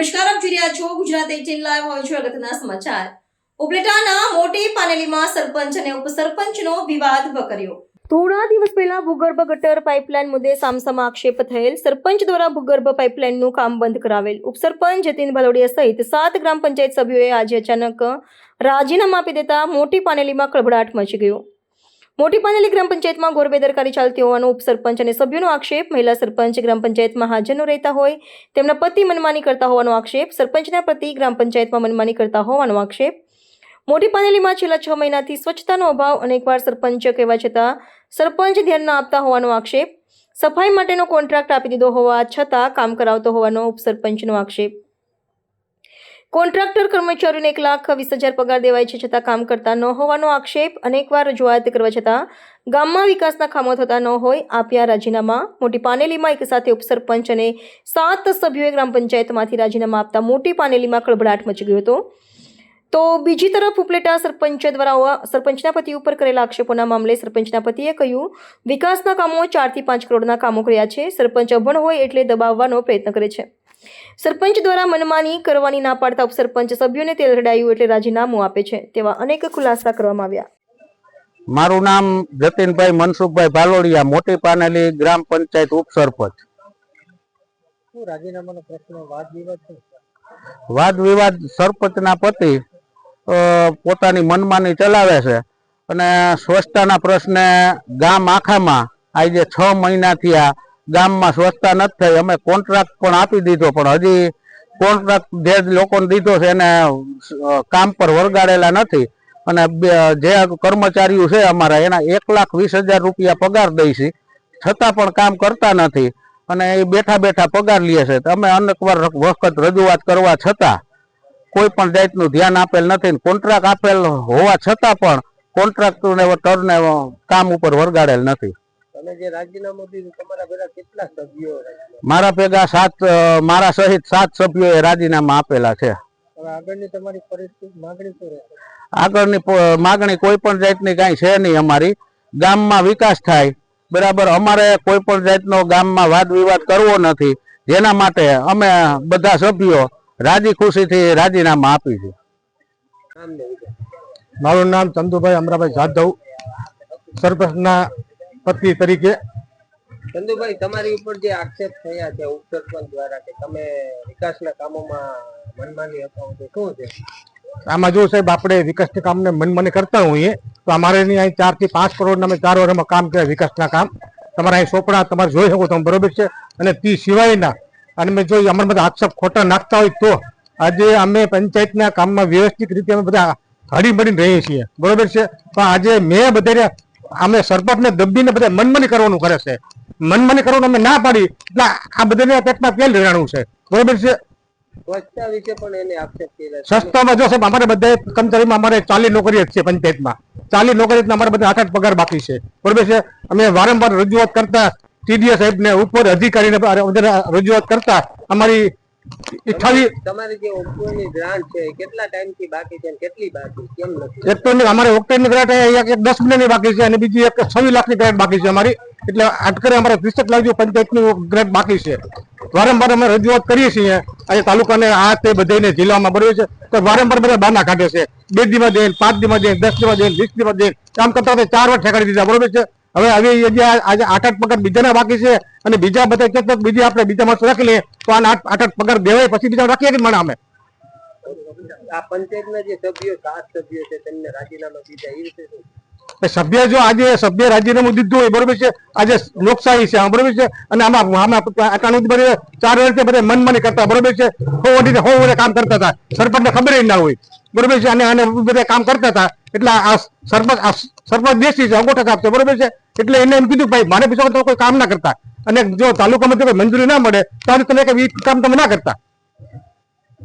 નમસ્કાર, આપ જોઈ રહ્યા છો ગુજરાત 18 લાઈવ. હવે જોઈએ અગત્યના સમાચાર. ઉપલેટાના મોટી પાનેલીમાં સરપંચ અને ઉપસરપંચનો વિવાદ વકર્યો. થોડા દિવસ પહેલા ભૂગર્ભ ગટર પાઇપલાઇન મુદ્દે સામસામા આક્ષેપ થયેલ. સરપંચ દ્વારા ભૂગર્ભ પાઇપલાઇનનું કામ બંધ કરાવેલ. ઉપસરપંચ જતીન બાલોડિયા સહિત 7 ગ્રામ પંચાયત સભ્યોએ આજે અચાનક રાજીનામા આપી દેતા મોટી પાનેલીમાં ખળભળાટ મચી ગયો. મોટી પાનેલી ગ્રામ પંચાયતમાં ઘોર બેદરકારી ચાલતી હોવાનો ઉપસરપંચ અને સભ્યોનો આક્ષેપ. મહિલા સરપંચ ગ્રામ પંચાયતમાં હાજર ન રહેતા હોય, તેમના પતિ મનમાની કરતા હોવાનો આક્ષેપ. સરપંચના પતિ ગ્રામ પંચાયતમાં મનમાની કરતા હોવાનો આક્ષેપ. મોટી પાનેલીમાં છેલ્લા 6 મહિનાથી સ્વચ્છતાનો અભાવ. અનેકવાર સરપંચ કહેવા છતાં સરપંચ ધ્યાન ન આપતા હોવાનો આક્ષેપ. સફાઈ માટેનો કોન્ટ્રાક્ટ આપી દીધો હોવા છતાં કામ કરાવતો હોવાનો ઉપસરપંચનો આક્ષેપ. કોન્ટ્રાક્ટર કર્મચારીઓને 1,20,000 પગાર દેવાય છે, છતાં કામ કરતા ન હોવાનો આક્ષેપ. અનેકવાર રજૂઆત કરવા છતાં ગામમાં વિકાસના કામો થતા ન હોય. આપ્યા રાજીનામા. મોટી પાનેલીમાં એક સાથે ઉપસરપંચ અને 7 સભ્યોએ ગ્રામ પંચાયતમાંથી રાજીનામા આપતા મોટી પાનેલીમાં ખળભળાટ મચી ગયો હતો. તો બીજી તરફ ઉપલેટા સરપંચ દ્વારા સરપંચના પતિ ઉપર કરેલા આક્ષેપોના મામલે સરપંચના પતિએ કહ્યું, વિકાસના કામો 4 થી 5 કરોડના કામો કર્યા છે. સરપંચ અભણ હોય એટલે દબાવવાનો પ્રયત્ન કરે છે. સરપંચ દ્વારા મનમાની કરવાની ના પાડતા ઉપસરપંચ સભ્યોને તેલ રેડાયું એટલે રાજીનામું આપે છે. તેવા અનેક ખુલાસા કરવામાં આવ્યા. મારું નામ જતીનભાઈ મનસુખભાઈ બાલોડિયા, મોટી પાનેલી ગ્રામ પંચાયત ઉપસરપંચ. રાજીનામાનો પ્રશ્ન વાદ વિવાદ સરપંચના પતિ પોતાની મનમાની ચલાવે છે અને સ્વચ્છતાના પ્રશ્ને ગામ આખામાં આજે 6 મહિનાથી આ ગામમાં સ્વચ્છતા નથી થઈ. અમે કોન્ટ્રાક્ટ પણ આપી દીધો, પણ હજી કોન્ટ્રાક્ટ જે લોકોને દીધો છે એને કામ પર વળગાડેલા નથી. અને જે કર્મચારીઓ છે અમારા એના 1,20,000 રૂપિયા પગાર દઈ છે, છતાં પણ કામ કરતા નથી અને એ બેઠા બેઠા પગાર લે છે. અમે અનેકવાર વખત રજૂઆત કરવા છતાં કોઈ પણ જાતનું ધ્યાન આપેલ નથી. કોન્ટ્રાક્ટ આપેલ હોવા છતાં પણ કોન્ટ્રાક્ટરને ટર્ને કામ ઉપર વળગાડેલ નથી. તમે જે રાજીનામું દીધું, તમારા ભેગા કેટલા સભ્યો? મારા ભેગા 7, મારા સહિત 7 સભ્યોએ રાજીનામા આપેલા છે. આગળની તમારી પરિસ્થિતિ માગણી શું રહેશે? આગળની માગણી કોઈ પણ જાતની કાંઈ છે નહીં. અમારી ગામમાં વિકાસ થાય બરાબર. અમારે કોઈ પણ જાતનો ગામમાં વાદ વિવાદ કરવો નથી, જેના માટે અમે બધા સભ્યો રાજી ખુશીથી રાજીનામા આપી છે. મારું નામ ચંદુભાઈ અમરાભાઈ જાદવ, સરપંચના પતિ તરીકે. ચંદુભાઈ, તમારી ઉપર જે આક્ષેપ થયા છે ઉપસરપંચ દ્વારા કે તમે વિકાસના કામોમાં મનમાની અપાવો છો, શું છે આમાં? જો સાહેબ, આપણે વિકાસના કામને મનમાની કરતા હોઈએ તો અમારે અહીં 4 થી 5 કરોડના અમે 4 વર્ષમાં કામ કર્યા વિકાસના કામ. તમારે અહીં સોપડા તમારે જોઈ શકો તમે, બરોબર છે. અને તે સિવાયના અને મેં જો અમારા બધા આક્ષેપ ખોટા નાખતા હોય તો આજે અમે પંચાયતના કામમાં વ્યવસ્થિત રીતે અમે બધા હળી મળીને રહીએ છીએ, બરોબર છે. પણ આજે મેં બધા અમે સરપંચને દબીને બધા મનમાની કરવાનું કરે છે. મનમાની કરવાનું અમે ના પાડી એટલે આ બધાને પેટમાં તેલ રેડાણું છે, બરોબર છે. સ્વચ્છતા વિશે પણ એને આક્ષેપ કર્યા. સસ્તામાં જો સાહેબ, અમારે બધા કર્મચારીમાં અમારે 40 નોકરી છે પંચાયતમાં. 40 નોકરી અમારે બધા 8 પગાર બાકી છે, બરોબર છે. અમે વારંવાર રજૂઆત કરતા ટીડીઓ સાહેબને, ઉપર અધિકારીને રજૂઆત કરતા અમારી 28 તમારી જે ઓક્ટોબરની ગ્રાન્ટ છે કેટલા ટાઈમથી બાકી છે, કેટલી બાકી, કેમ નથી? એક તો અમારે ઓક્ટોબરની ગ્રાન્ટ 10 મહિનાની બાકી છે અને બીજી 26 લાખની ગ્રાન્ટ બાકી છે અમારી. એટલે અટકરે અમારે 30 લાખ જેવું પંચાયતની ગ્રાન્ટ બાકી છે. વારંવાર અમે રજૂઆત કરીએ છીએ આજે તાલુકાને, આ તે બધાને જિલ્લામાં, બરોબર છે. તો વારંવાર બધા બાના કાઢે છે. 2 દીમાં દે, 5 દીમાં દે, 10 દીમાં દે, 20 દીમાં દે, કામ કરતા 4 વાર ઠેકાડી દીધા, બરોબર છે. હવે આજે 8 પગાર બીજાના બાકી છે અને બીજા બધા કે બીજી આપણે બીજા માણસો રાખી લઈએ તો આ 8 પગાર દેવાય પછી બીજા રાખીએ કે મને અમે. આ પંચાયતના જે સભ્યો 7 સભ્યો છે તેમને રાજીનામા દીધા, એ રીતે શું? સભ્ય જો આજે સભ્ય રાજીનામું દીધું હોય, બરોબર છે. આજે લોકશાહી છે, બરોબર છે. અને આમાં 4 વર્ષથી બધા મનમાની કરતા, બરોબર છે. હો કામ કરતા હતા, સરપંચને ખબર ના હોય, બરોબર છે. અને બધા કામ કરતા હતા એટલે આ સરપંચ દેશી છે, અંગોઠા સાહેબ છે, બરોબર છે. એટલે એને એમ કીધું ભાઈ મારે બીજા કોઈ કામ ના કરતા, અને જો તાલુકામાં કોઈ મંજૂરી ના મળે તો તમે કામ તમે ના કરતા.